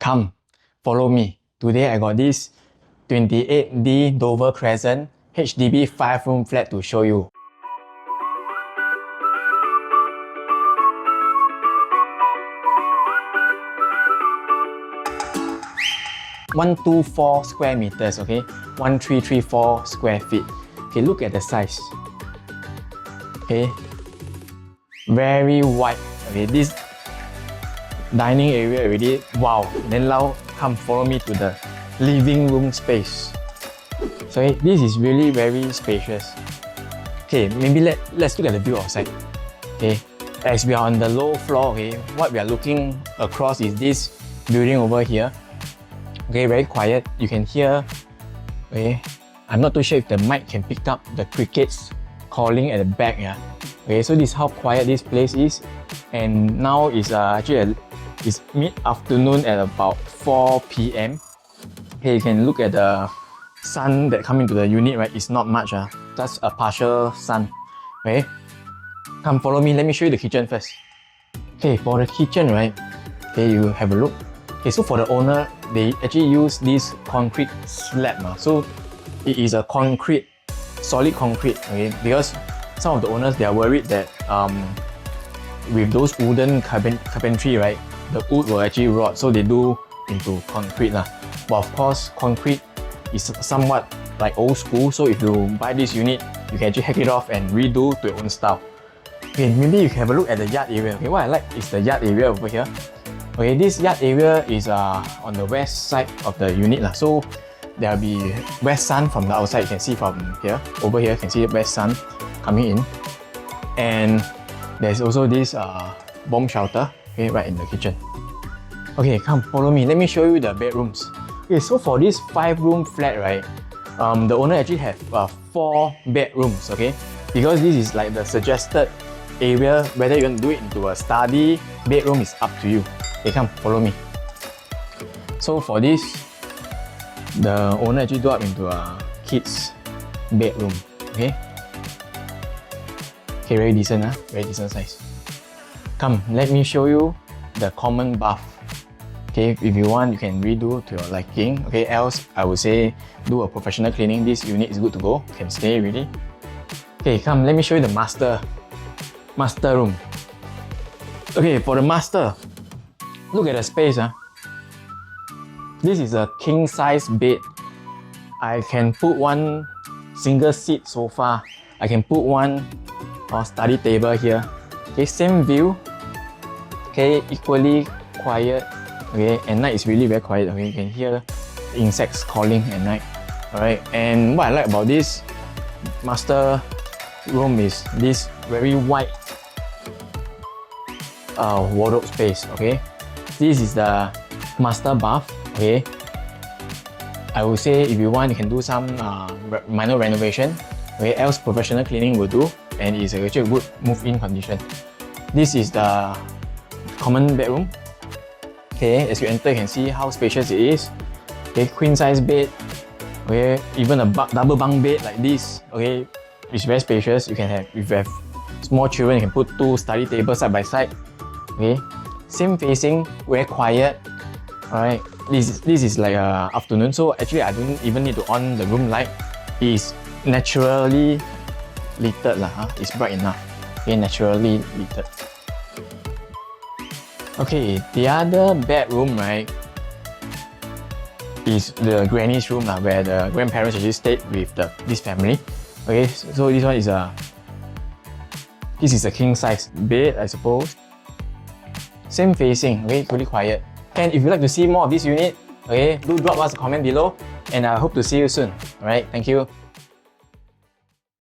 Come, follow me. Today I got this 28D Dover Crescent HDB 5-room flat to show you. 124 square meters, okay? 1334 square feet. Okay, look at the size. Okay, very wide. Okay, this dining area already, wow. Then now come follow me to the living room space. So okay, this is really very spacious. Okay, maybe let's look at the view outside. Okay, as we are on the low floor, okay, what we are looking across is this building over here. Okay, very quiet. You can hear, okay, I'm not too sure if the mic can pick up the crickets calling at the back. Yeah. Okay, so this is how quiet this place is. And now is it's mid-afternoon at about 4 p.m. Okay, you can look at the sun that come into the unit, right? It's not much, just a partial sun. Okay, come follow me. Let me show you the kitchen first. Okay, for the kitchen, right? Okay, you have a look. Okay, so for the owner, they actually use this concrete slab. So it is a concrete, solid concrete. Okay, because some of the owners, they are worried that with those wooden carpentry, right, the wood will actually rot, so they do into concrete. But of course, concrete is somewhat like old school, so if you buy this unit, you can actually hack it off and redo to your own style. Okay, maybe you can have a look at the yard area. Okay, what I like is the yard area over here. Okay, this yard area is on the west side of the unit. So there will be west sun from the outside. You can see from here. Over here, you can see the west sun coming in. And there's also this bomb shelter, okay, right in the kitchen. Okay, come follow me. Let me show you the bedrooms. Okay, so for this 5-room flat, right, the owner actually have 4 bedrooms, okay? Because this is like the suggested area, whether you want to do it into a study, bedroom is up to you. Okay, come follow me. So for this, the owner actually do up into a kid's bedroom, okay? Okay, very decent, very decent size. Come, let me show you the common bath. Okay, if you want, you can redo to your liking. Okay, else I would say do a professional cleaning. This unit is good to go. Can stay really. Okay, come, let me show you the master room. Okay, for the master, look at the space. This is a king size bed. I can put one single seat sofa. I can put one study table here. Okay, same view. Okay, equally quiet. Okay, at night it's really very quiet. Okay, you can hear the insects calling at night. Alright, and what I like about this master room is this very wide wardrobe space. Okay, this is the master bath. Okay, I would say if you want, you can do some minor renovation. Okay, else professional cleaning will do, and it's actually a good move-in condition. This is the common bedroom. Okay, as you enter, you can see how spacious it is. Okay, queen size bed. Okay, even a double bunk bed like this. Okay, it's very spacious. You can have, if you have small children, you can put 2 study tables side by side. Okay, same facing, very quiet. Alright, this is like afternoon, so actually I don't even need to on the room light. It is naturally lit. It's bright enough. Okay, naturally lit. Okay, the other bedroom, right, is the granny's room, where the grandparents actually stayed with this family. Okay, so this one is a king size bed, I suppose. Same facing, okay, pretty quiet. And if you'd like to see more of this unit, okay, do drop us a comment below, and I hope to see you soon. Alright, thank you.